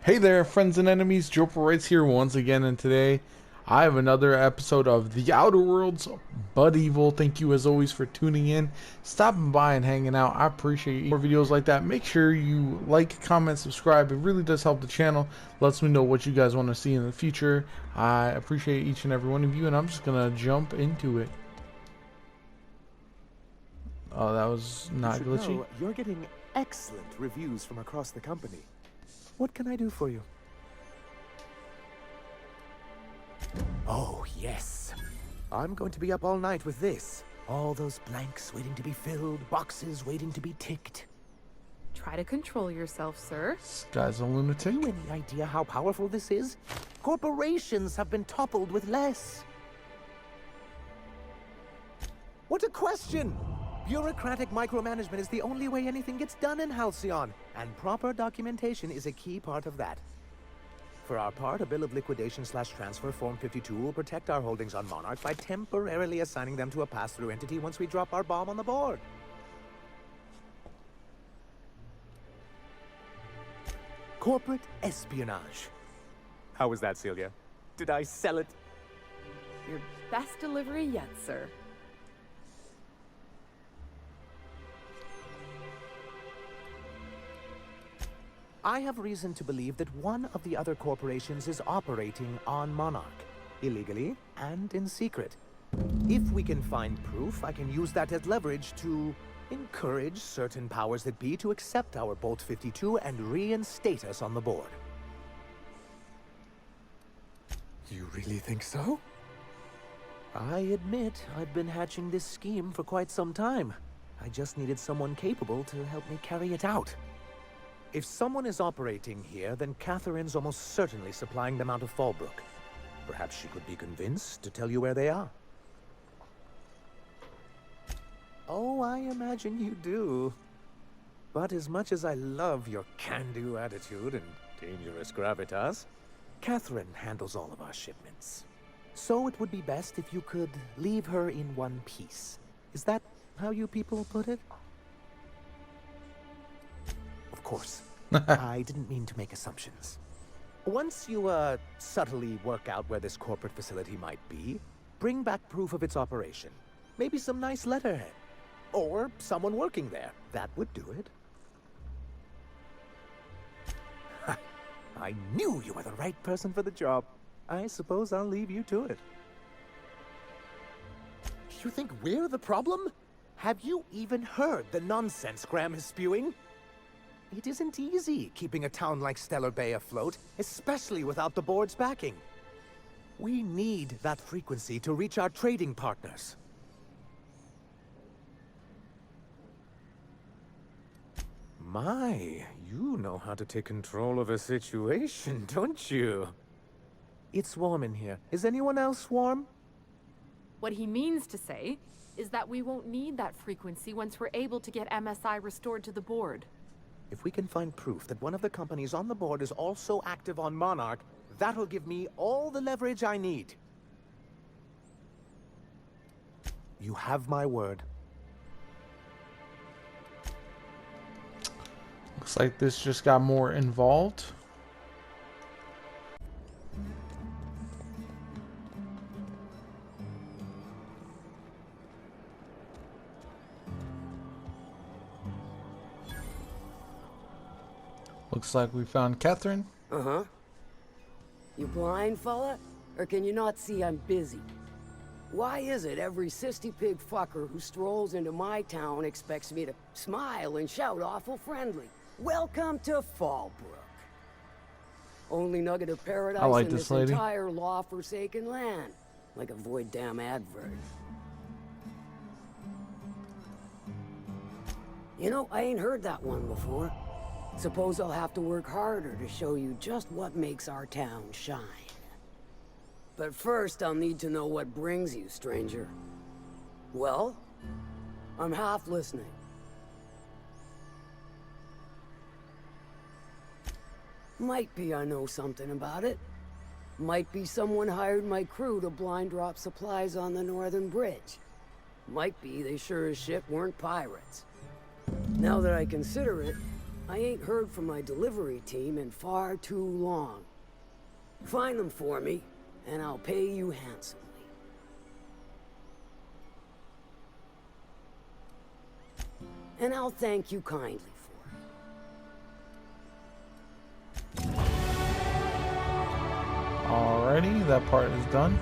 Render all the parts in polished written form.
Hey there, friends and enemies. JoPaWrites here once again, and today I have another episode of The Outer Worlds, but Evil. Thank you as always for tuning in, stopping by, and hanging out. I appreciate you. More videos like that. Make sure you like, comment, subscribe. It really does help the channel. Lets me know what you guys want to see in the future. I appreciate each and every one of you, and I'm just gonna jump into it. Oh, that was not glitchy. You're getting excellent reviews from across the company. What can I do for you? Oh, yes. I'm going to be up all night with this. All those blanks waiting to be filled, boxes waiting to be ticked. Try to control yourself, sir. This guy's a lunatic. You any idea how powerful this is? Corporations have been toppled with less. What a question! Bureaucratic micromanagement is the only way anything gets done in Halcyon, and proper documentation is a key part of that. For our part, a bill of liquidation/transfer Form 52 will protect our holdings on Monarch by temporarily assigning them to a pass-through entity once we drop our bomb on the board. Corporate espionage. How was that, Celia? Did I sell it? Your best delivery yet, sir. I have reason to believe that one of the other corporations is operating on Monarch, illegally and in secret. If we can find proof, I can use that as leverage to encourage certain powers that be to accept our Bolt 52 and reinstate us on the board. You really think so? I admit I've been hatching this scheme for quite some time. I just needed someone capable to help me carry it out. If someone is operating here, then Catherine's almost certainly supplying them out of Fallbrook. Perhaps she could be convinced to tell you where they are. Oh, I imagine you do. But as much as I love your can-do attitude and dangerous gravitas, Catherine handles all of our shipments. So it would be best if you could leave her in one piece. Is that how you people put it? Of course. I didn't mean to make assumptions. Once you, subtly work out where this corporate facility might be, bring back proof of its operation. Maybe some nice letterhead. Or someone working there. That would do it. Ha! I knew you were the right person for the job. I suppose I'll leave you to it. You think we're the problem? Have you even heard the nonsense Graham is spewing? It isn't easy keeping a town like Stellar Bay afloat, especially without the board's backing. We need that frequency to reach our trading partners. My, you know how to take control of a situation, don't you? It's warm in here. Is anyone else warm? What he means to say is that we won't need that frequency once we're able to get MSI restored to the board. If we can find proof that one of the companies on the board is also active on Monarch, that'll give me all the leverage I need. You have my word. Looks like this just got more involved. Looks like we found Catherine. Uh-huh. You blind, fella? Or can you not see I'm busy? Why is it every sissy pig fucker who strolls into my town expects me to smile and shout awful friendly? Welcome to Fallbrook. Only nugget of paradise I like in this this lady. entire law-forsaken land. Like a void damn advert. You know, I ain't heard that one before. Suppose I'll have to work harder to show you just what makes our town shine. But first, I'll need to know what brings you, stranger. Well, I'm half listening. Might be I know something about it. Might be someone hired my crew to blind drop supplies on the northern bridge. Might be they sure as shit weren't pirates. Now that I consider it, I ain't heard from my delivery team in far too long. Find them for me, and I'll pay you handsomely. And I'll thank you kindly for it. Alrighty, that part is done.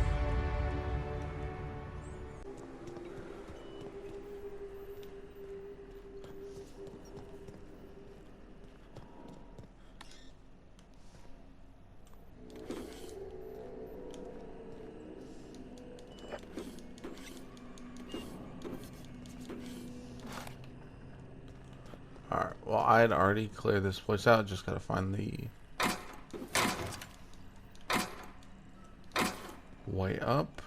Alright, well, I had already cleared this place out. Just gotta find the way up.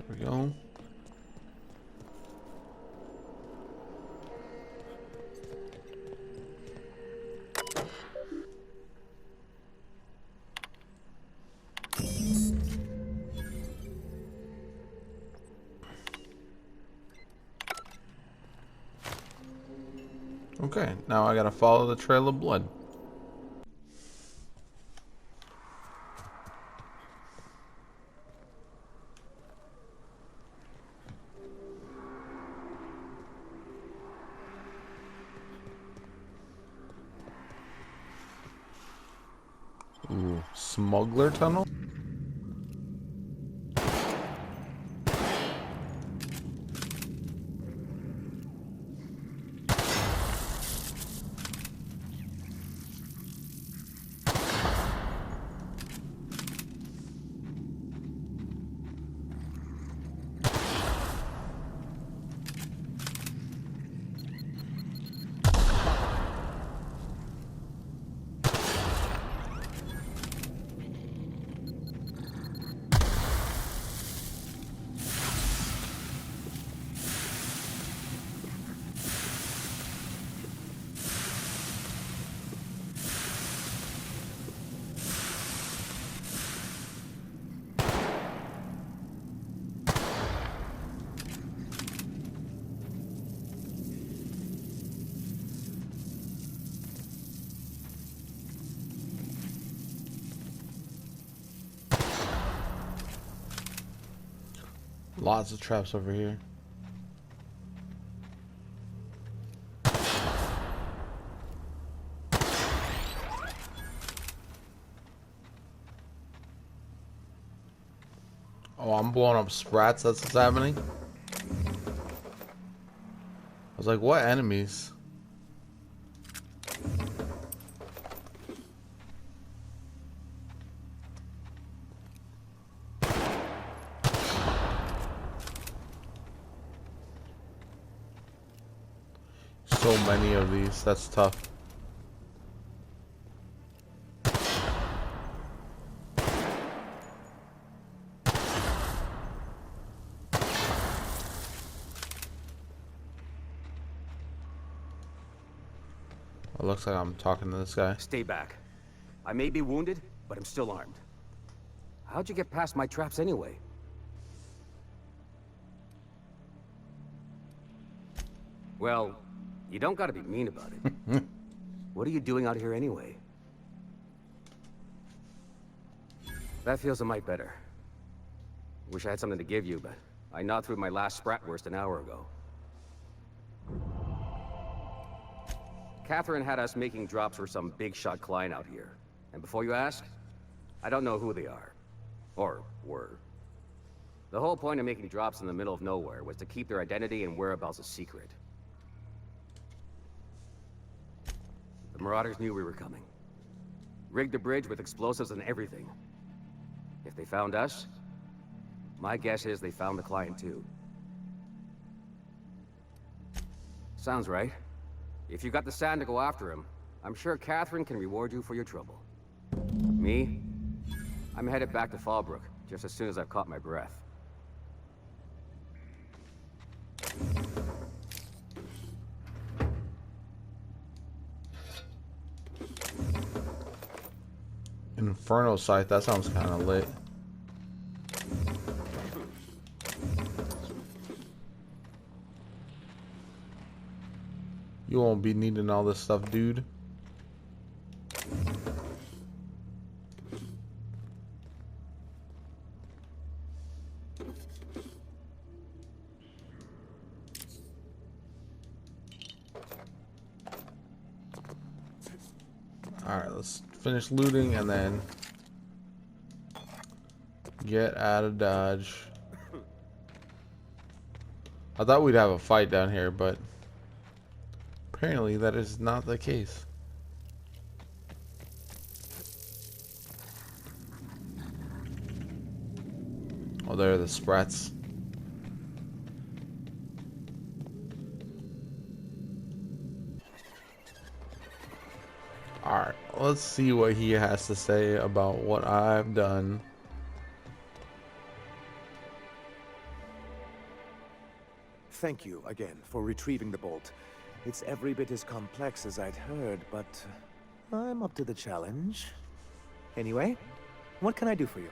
There we go. Okay, now I gotta follow the trail of blood. Ooh, smuggler tunnel? Lots of traps over here. Oh, I'm blowing up sprats. That's what's happening. I was like, what enemies? So many of these. That's tough. It looks like I'm talking to this guy. Stay back. I may be wounded, but I'm still armed. How'd you get past my traps anyway? Well, you don't gotta be mean about it. What are you doing out here anyway? That feels a mite better. Wish I had something to give you, but I gnawed through my last Spratwurst an hour ago. Catherine had us making drops for some big shot client out here. And before you ask, I don't know who they are. Or were. The whole point of making drops in the middle of nowhere was to keep their identity and whereabouts a secret. The Marauders knew we were coming. Rigged the bridge with explosives and everything. If they found us, my guess is they found the client too. Sounds right. If you got the sand to go after him, I'm sure Catherine can reward you for your trouble. Me? I'm headed back to Fallbrook, just as soon as I've caught my breath. Inferno site, that sounds kind of lit. You won't be needing all this stuff, dude. Alright, let's finish looting and then get out of Dodge. I thought we'd have a fight down here, but apparently that is not the case. Oh, there are the sprats. Alright, let's see what he has to say about what I've done. Thank you again for retrieving the bolt. It's every bit as complex as I'd heard, but I'm up to the challenge. Anyway, what can I do for you?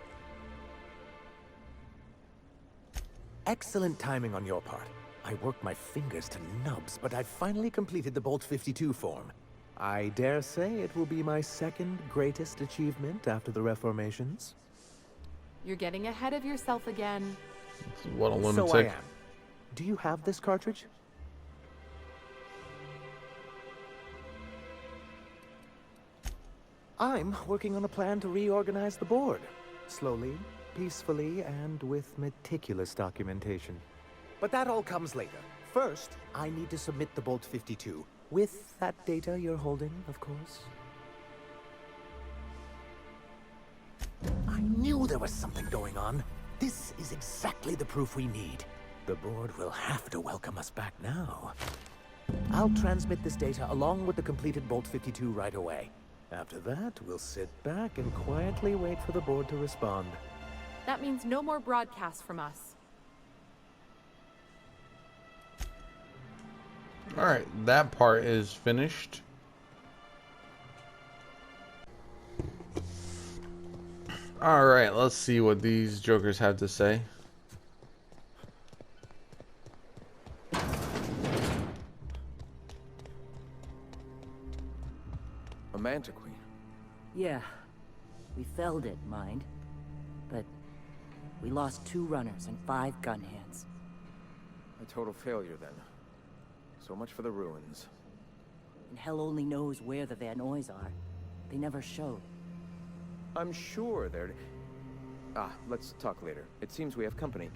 Excellent timing on your part. I worked my fingers to nubs, but I finally completed the Bolt 52 form. I dare say it will be my second greatest achievement after the Reformations. You're getting ahead of yourself again. What a lunatic. So I am. Do you have this cartridge? I'm working on a plan to reorganize the board. Slowly, peacefully, and with meticulous documentation. But that all comes later. First, I need to submit the Bolt 52. With that data you're holding, of course. I knew there was something going on. This is exactly the proof we need. The board will have to welcome us back now. I'll transmit this data along with the completed Bolt 52 right away. After that, we'll sit back and quietly wait for the board to respond. That means no more broadcasts from us. Alright, that part is finished. Alright, let's see what these jokers have to say. A Manta Queen. Yeah, we felled it, mind. But we lost 2 runners and 5 gun hands. A total failure, then. So much for the ruins. And hell only knows where the Van Noys are. They never showed. I'm sure they're... let's talk later. It seems we have company.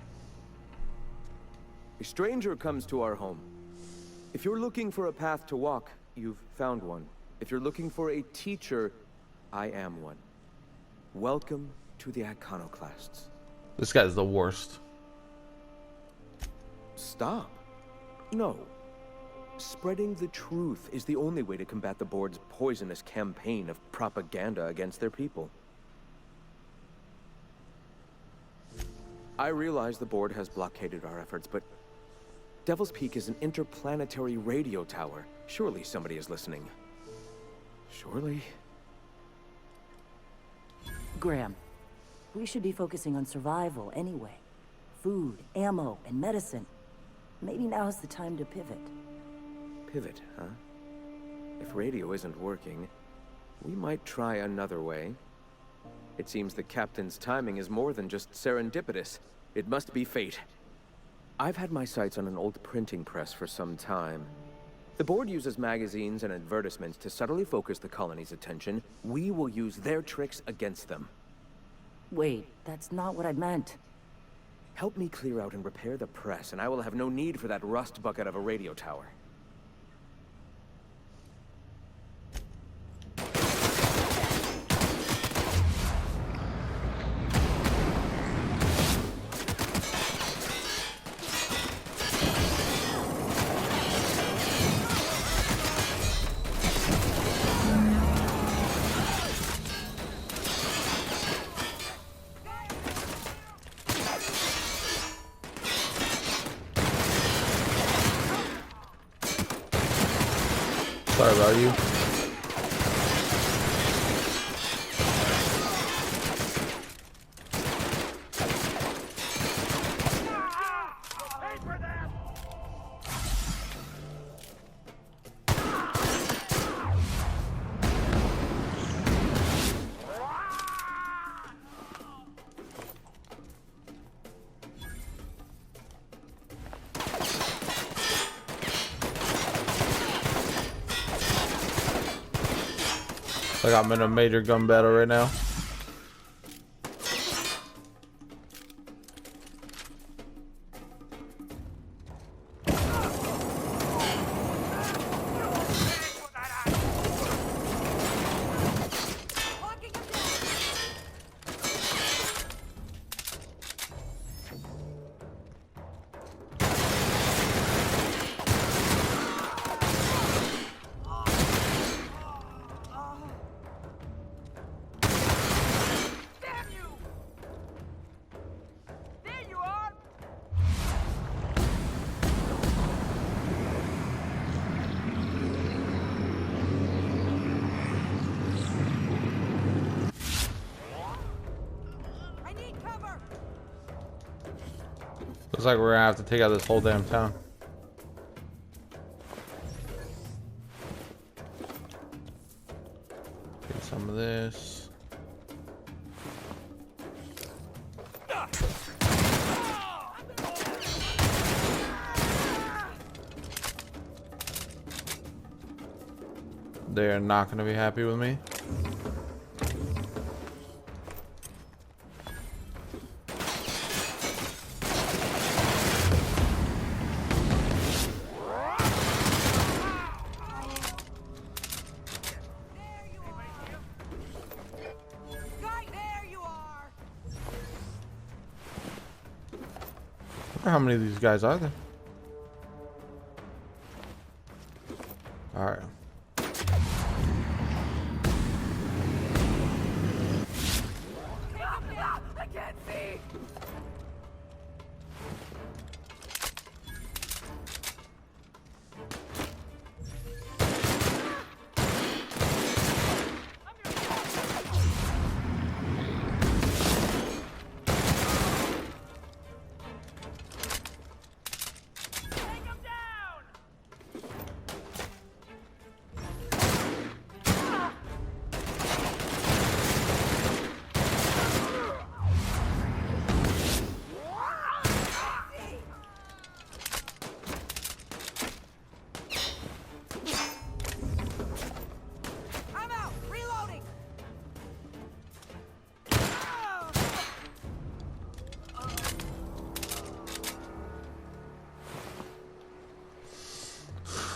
A stranger comes to our home. If you're looking for a path to walk, you've found one. If you're looking for a teacher, I am one. Welcome to the Iconoclasts. This guy's the worst. Stop. No. Spreading the truth is the only way to combat the board's poisonous campaign of propaganda against their people. I realize the board has blockaded our efforts, but Devil's Peak is an interplanetary radio tower. Surely somebody is listening. Surely? Graham, we should be focusing on survival anyway. Food, ammo, and medicine. Maybe now's the time to pivot. Pivot, huh? If radio isn't working, we might try another way. It seems the captain's timing is more than just serendipitous. It must be fate. I've had my sights on an old printing press for some time. The board uses magazines and advertisements to subtly focus the colony's attention. We will use their tricks against them. Wait, that's not what I meant. Help me clear out and repair the press, and I will have no need for that rust bucket of a radio tower. Sorry about you. Like I'm in a major gun battle right now. Looks like we're gonna have to take out this whole damn town. Take some of this. They're not gonna be happy with me. How many of these guys are there? All right. I can't see.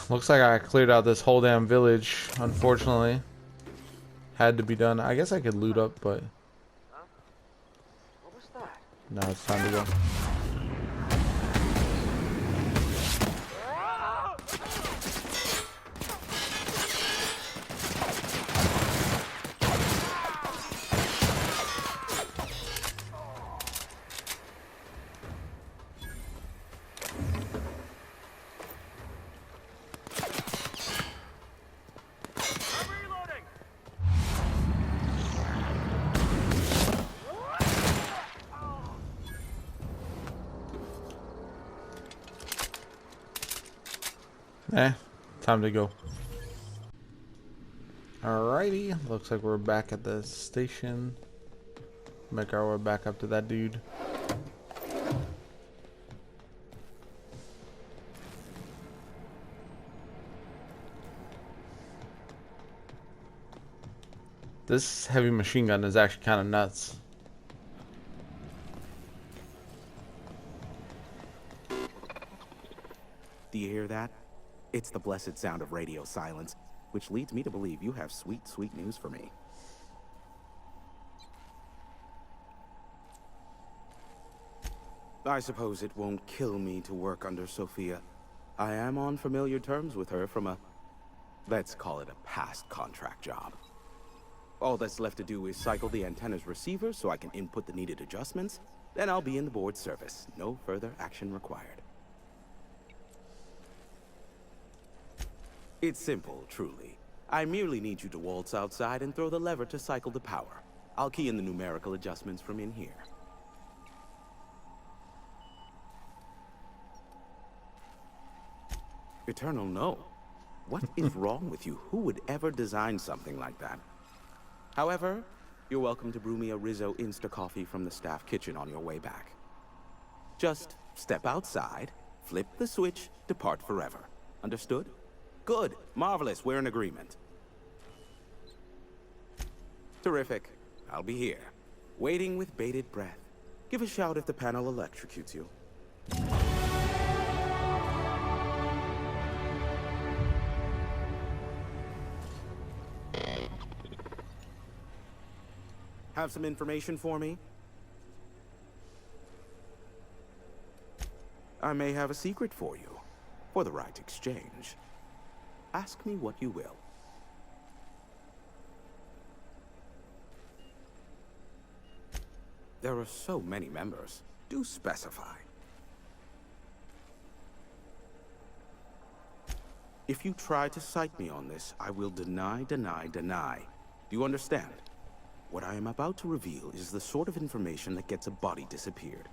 Looks like I cleared out this whole damn village, unfortunately. Had to be done. I guess I could loot up, but... What was that? Now it's time to go. Time to go. Alrighty, looks like we're back at the station. Make our way back up to that dude. This heavy machine gun is actually kind of nuts. Do you hear that? It's the blessed sound of radio silence, which leads me to believe you have sweet, sweet news for me. I suppose it won't kill me to work under Sophia. I am on familiar terms with her from a, let's call it a past contract job. All that's left to do is cycle the antenna's receiver so I can input the needed adjustments, then I'll be in the board's service. No further action required. It's simple, truly. I merely need you to waltz outside and throw the lever to cycle the power. I'll key in the numerical adjustments from in here. Eternal, no. What is wrong with you? Who would ever design something like that? However, you're welcome to brew me a Rizzo Insta-Coffee from the staff kitchen on your way back. Just step outside, flip the switch, depart forever. Understood? Good. Marvelous. We're in agreement. Terrific. I'll be here, waiting with bated breath. Give a shout if the panel electrocutes you. Have some information for me? I may have a secret for you, for the right exchange. Ask me what you will. There are so many members. Do specify. If you try to cite me on this, I will deny. Do you understand? What I am about to reveal is the sort of information that gets a body disappeared.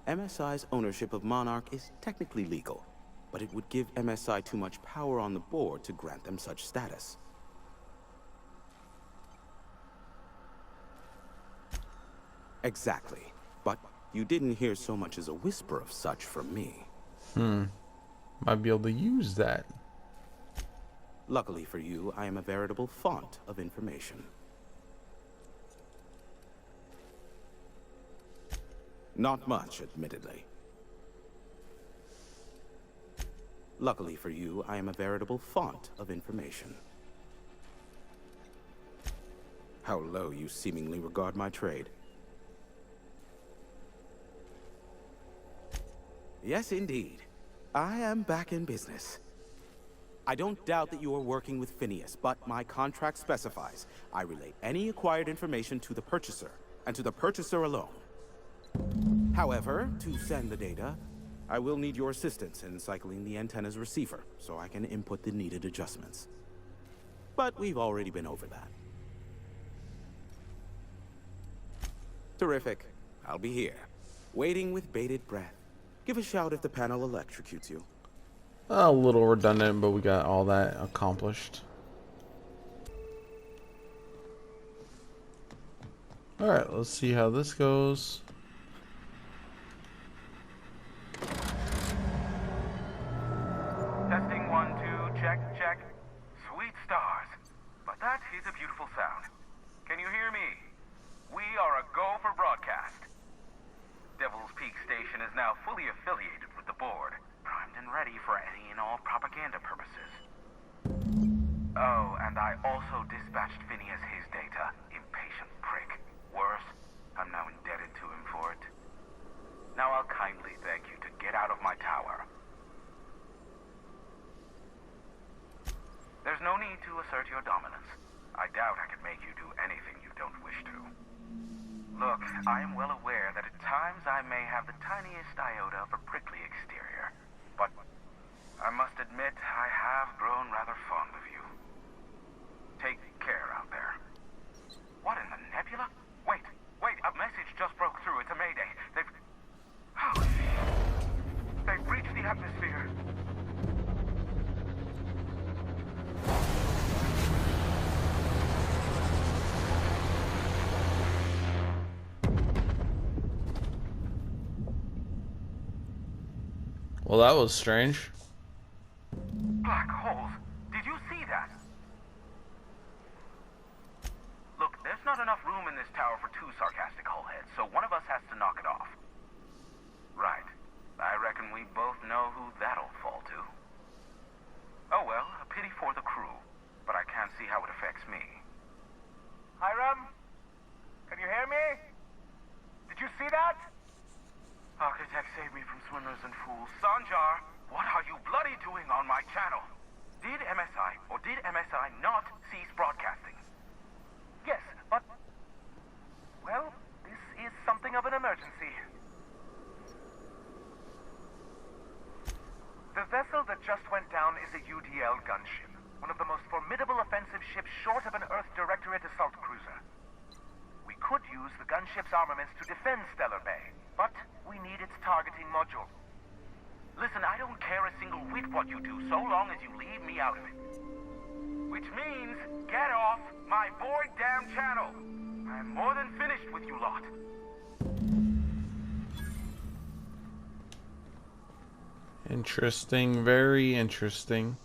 MSI's ownership of Monarch is technically legal, but it would give MSI too much power on the board to grant them such status. Exactly. But you didn't hear so much as a whisper of such from me. Might be able to use that. Luckily for you, I am a veritable font of information. Not much, admittedly. Luckily for you, I am a veritable font of information. How low you seemingly regard my trade. Yes, indeed. I am back in business. I don't doubt that you are working with Phineas, but my contract specifies I relay any acquired information to the purchaser, and to the purchaser alone. However, to send the data, I will need your assistance in cycling the antenna's receiver, so I can input the needed adjustments. But we've already been over that. Terrific. I'll be here, waiting with bated breath. Give a shout if the panel electrocutes you. A little redundant, but we got all that accomplished. Alright, let's see how this goes. Testing 1, 2, check, check. Sweet stars. But that is a beautiful sound. Can you hear me? We are a go for broadcast. Devil's Peak Station is now fully affiliated with the board, primed and ready for any and all propaganda purposes. Oh, and I also dispatched Phineas his data. Impatient prick. Worse, I'm now indebted to him for it. Now I'll kindly beg you to get out of my tower. There's no need to assert your dominance. I doubt I could make you do anything you don't wish to. Look, I am well aware that at times I may have the tiniest iota of a prickly exterior, but I must admit I have grown rather fond of you. Take care out there. What in the nebula? Wait, a message just broke through. It's a mayday. They've breached the atmosphere. Well, that was strange. Black holes. Did you see that? Look, there's not enough room in this tower for two sarcastic hullheads, so one of us has to knock it off. Right. I reckon we both know who that'll fall to. Oh well, a pity for the crew, but I can't see how it affects me. Hiram? Can you hear me? Did you see that? Architect, save me from swimmers and fools. Sanjar, what are you bloody doing on my channel? Did MSI, or did MSI not cease broadcasting? Yes, but... well, this is something of an emergency. The vessel that just went down is a UDL gunship, one of the most formidable offensive ships short of an Earth Directorate assault cruiser. We could use the gunship's armaments to defend Stellar Bay, but we need its targeting module. Listen, I don't care a single whit what you do, so long as you leave me out of it. Which means, get off my bored damn channel. I'm more than finished with you lot. Interesting, very interesting.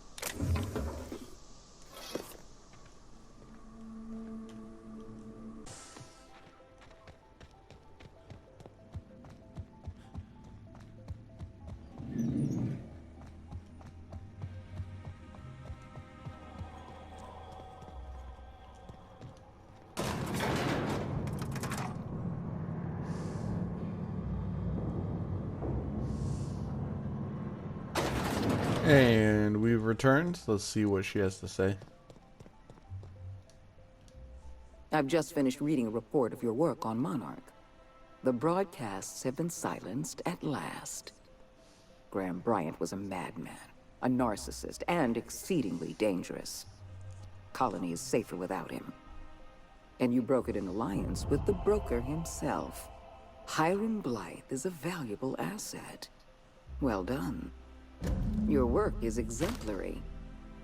And we've returned. Let's see what she has to say. I've just finished reading a report of your work on Monarch. The broadcasts have been silenced at last. Graham Bryant was a madman, a narcissist, and exceedingly dangerous. Colony is safer without him. And you brokered an alliance with the broker himself. Hiram Blythe is a valuable asset. Well done. Your work is exemplary.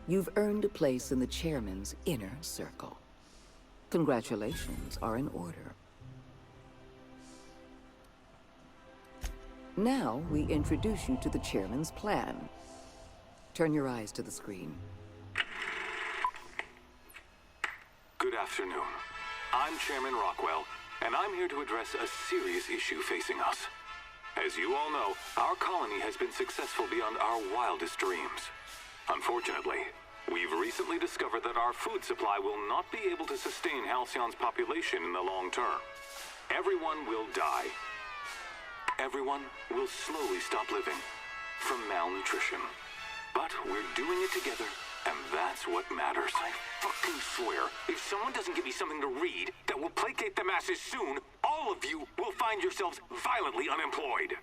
You've earned a place in the chairman's inner circle. Congratulations are in order. Now we introduce you to the chairman's plan. Turn your eyes to the screen. Good afternoon. I'm Chairman Rockwell, and I'm here to address a serious issue facing us. As you all know, our colony has been successful beyond our wildest dreams. Unfortunately, we've recently discovered that our food supply will not be able to sustain Halcyon's population in the long term. Everyone will die. Everyone will slowly stop living from malnutrition. But we're doing it together, and that's what matters. I fucking swear, if someone doesn't give me something to read that will placate the masses soon, all of you will find yourselves violently unemployed.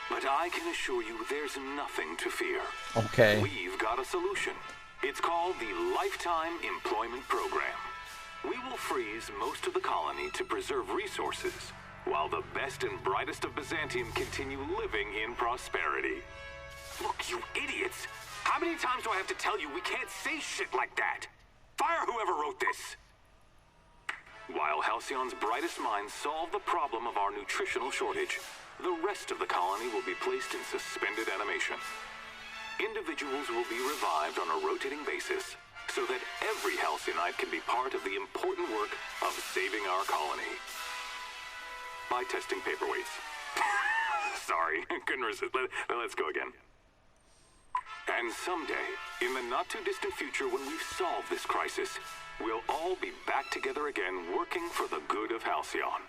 But I can assure you there's nothing to fear. Okay. We've got a solution. It's called the Lifetime Employment Program. We will freeze most of the colony to preserve resources, while the best and brightest of Byzantium continue living in prosperity. Look, you idiots! How many times do I have to tell you we can't say shit like that? Fire whoever wrote this! While Halcyon's brightest minds solve the problem of our nutritional shortage, the rest of the colony will be placed in suspended animation. Individuals will be revived on a rotating basis, so that every Halcyon can be part of the important work of saving our colony. By testing paperweights. Sorry, couldn't resist. Let's go again. And someday, in the not-too-distant future when we've solved this crisis, we'll all be back together again working for the good of Halcyon.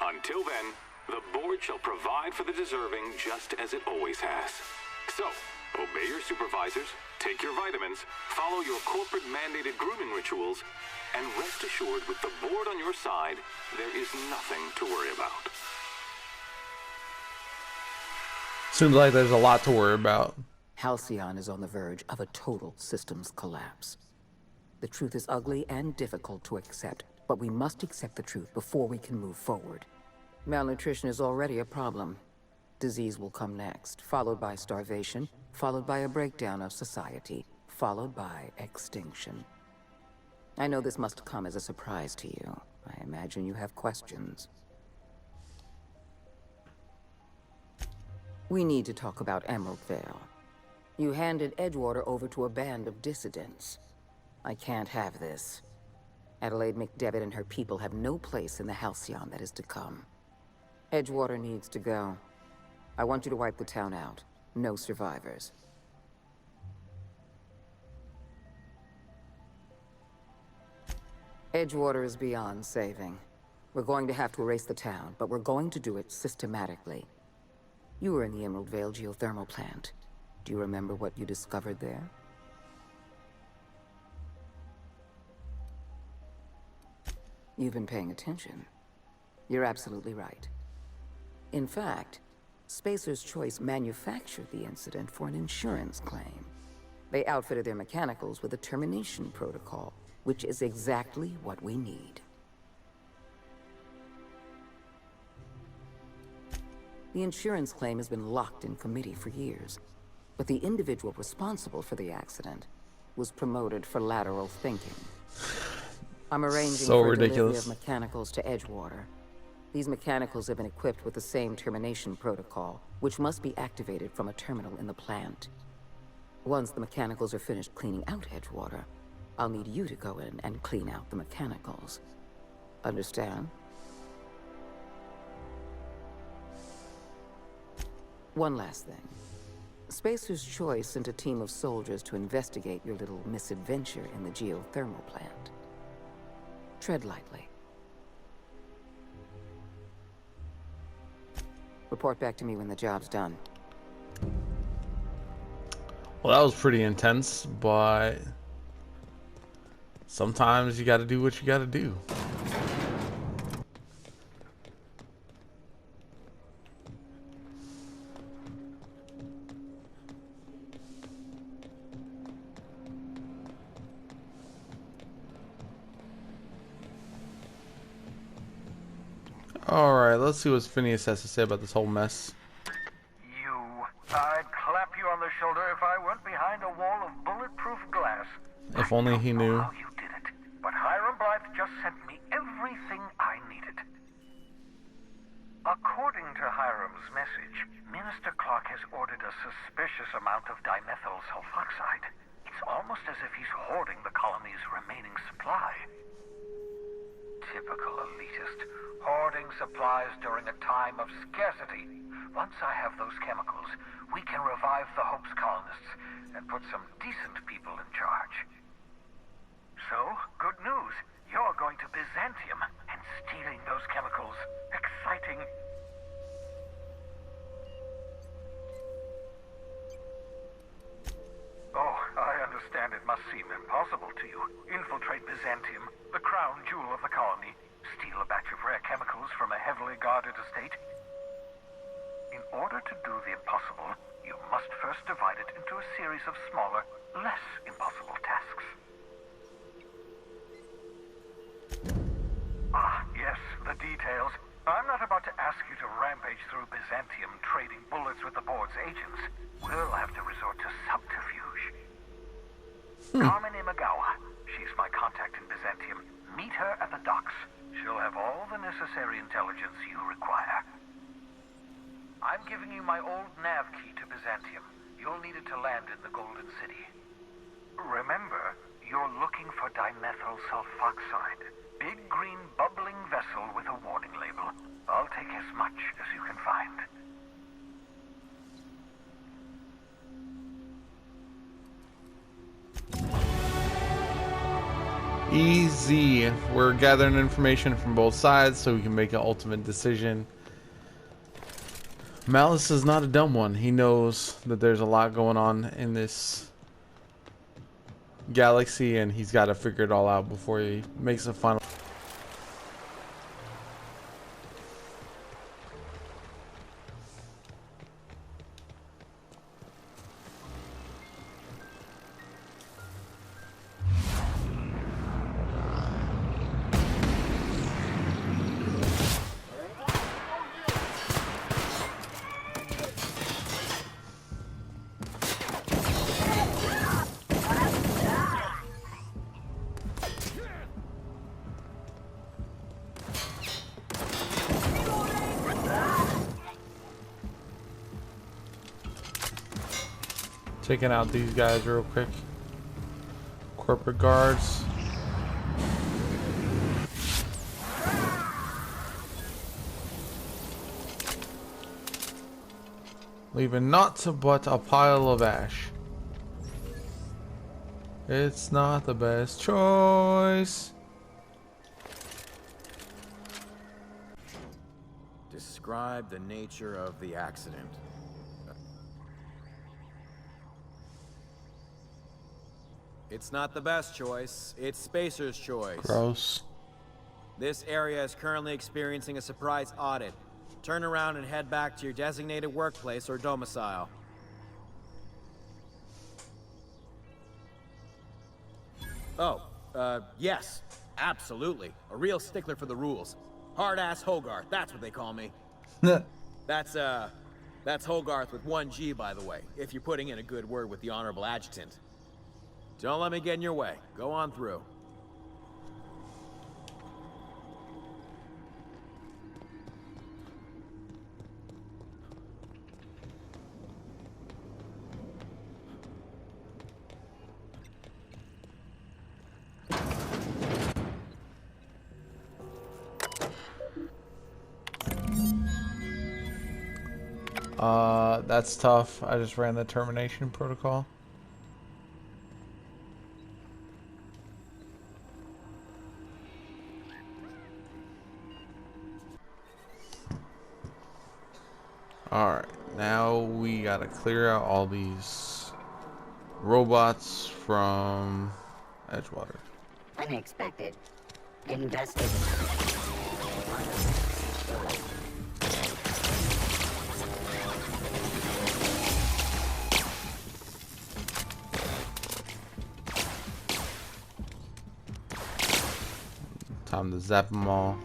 Until then, the board shall provide for the deserving just as it always has. So, obey your supervisors, take your vitamins, follow your corporate-mandated grooming rituals, and rest assured with the board on your side, there is nothing to worry about. Seems like there's a lot to worry about. Halcyon is on the verge of a total systems collapse. The truth is ugly and difficult to accept, but we must accept the truth before we can move forward. Malnutrition is already a problem. Disease will come next, followed by starvation, followed by a breakdown of society, followed by extinction. I know this must come as a surprise to you. I imagine you have questions. We need to talk about Emerald Vale. You handed Edgewater over to a band of dissidents. I can't have this. Adelaide McDevitt and her people have no place in the Halcyon that is to come. Edgewater needs to go. I want you to wipe the town out. No survivors. Edgewater is beyond saving. We're going to have to erase the town, but we're going to do it systematically. You were in the Emerald Vale geothermal plant. Do you remember what you discovered there? You've been paying attention. You're absolutely right. In fact, Spacer's Choice manufactured the incident for an insurance claim. They outfitted their mechanicals with a termination protocol, which is exactly what we need. The insurance claim has been locked in committee for years, but the individual responsible for the accident was promoted for lateral thinking. I'm arranging for a delivery of mechanicals to Edgewater. These mechanicals have been equipped with the same termination protocol, which must be activated from a terminal in the plant. Once the mechanicals are finished cleaning out Edgewater, I'll need you to go in and clean out the mechanicals. Understand? One last thing. Spacer's Choice sent a team of soldiers to investigate your little misadventure in the geothermal plant. Tread lightly. Report back to me when the job's done. Well, that was pretty intense, but sometimes you gotta do what you gotta do. Alright, let's see what Phineas has to say about this whole mess. I'd clap you on the shoulder if I weren't behind a wall of bulletproof glass. If only he knew. I don't know how you did it, but Hiram Blythe just sent me everything I needed. According to Hiram's message, Minister Clark has ordered a suspicious amount of dimethyl sulfoxide. It's almost as if he's hoarding the colony's remaining supply. Typical elitist, hoarding supplies during a time of scarcity. Once I have those chemicals, we can revive the Hope's colonists and put some decent people in charge. So, good news. You're going to Byzantium and stealing those chemicals. Exciting. Oh, I understand it must seem impossible to you. Infiltrate Byzantium, the crown jewel of the colony. Steal a batch of rare chemicals from a heavily guarded estate. In order to do the impossible, you must first divide it into a series of smaller, less impossible tasks. Ah, yes, the details. I'm not about to ask you to rampage through Byzantium trading bullets with the board's agents. We'll have to resort to subterfuge. Carmen Imagawa. She's my contact in Byzantium. Meet her at the docks. She'll have all the necessary intelligence you require. I'm giving you my old nav key to Byzantium. You'll need it to land in the Golden City. Remember, you're looking for dimethyl sulfoxide. Big green bubbling vessel with a warning label. I'll take as much as you can find. Easy. We're gathering information from both sides so we can make an ultimate decision. Malice is not a dumb one. He knows that there's a lot going on in this galaxy, and he's got to figure it all out before he makes a final. Taking out these guys real quick. Corporate guards. Leaving naught but a pile of ash. It's not the best choice. Describe the nature of the accident. It's not the best choice. It's Spacer's choice. Gross. This area is currently experiencing a surprise audit. Turn around and head back to your designated workplace or domicile. Oh, yes. Absolutely. A real stickler for the rules. Hard-ass Hogarth, that's what they call me. That's Hogarth with 1 G, by the way, if you're putting in a good word with the Honorable Adjutant. Don't let me get in your way. Go on through. That's tough. I just ran the termination protocol. Alright, now we gotta clear out all these robots from Edgewater. Unexpected. Invested. Time to zap them all.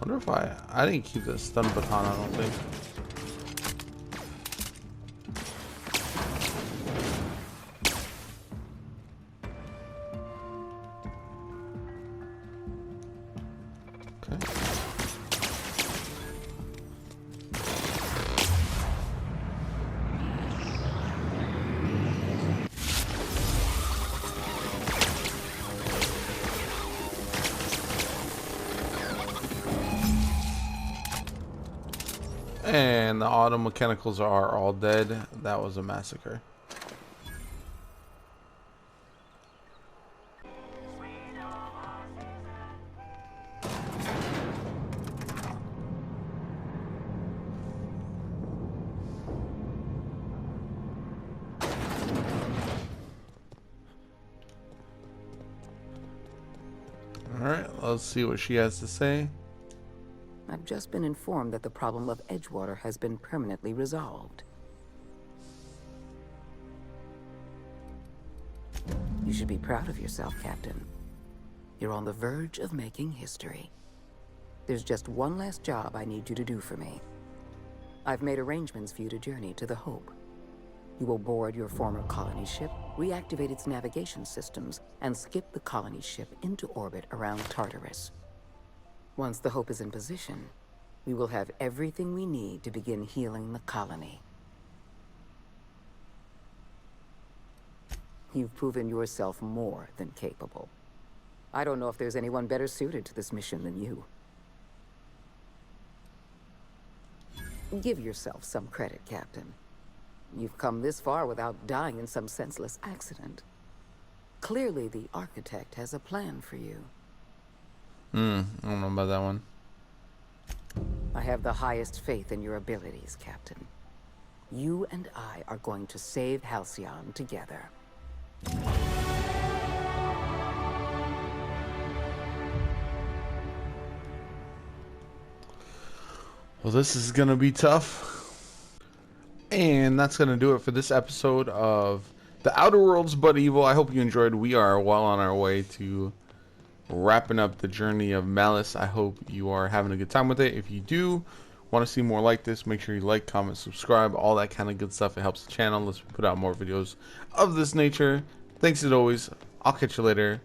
Wonder if I didn't keep the stun baton, I don't think. Okay. And the auto mechanicals are all dead. That was a massacre. Alright, let's see what she has to say. I've just been informed that the problem of Edgewater has been permanently resolved. You should be proud of yourself, Captain. You're on the verge of making history. There's just one last job I need you to do for me. I've made arrangements for you to journey to the Hope. You will board your former colony ship, reactivate its navigation systems, and skip the colony ship into orbit around Tartarus. Once the Hope is in position, we will have everything we need to begin healing the colony. You've proven yourself more than capable. I don't know if there's anyone better suited to this mission than you. Give yourself some credit, Captain. You've come this far without dying in some senseless accident. Clearly, the Architect has a plan for you. I don't know about that one. I have the highest faith in your abilities, Captain. You and I are going to save Halcyon together. Well, this is gonna be tough. And that's gonna do it for this episode of The Outer Worlds But Evil. I hope you enjoyed. We are well on our way to wrapping up the journey of Malice. I hope you are having a good time with it. If you do want to see more like this, make sure you like, comment, subscribe, all that kind of good stuff. It helps the channel. Let's put out more videos of this nature. Thanks as always. I'll catch you later.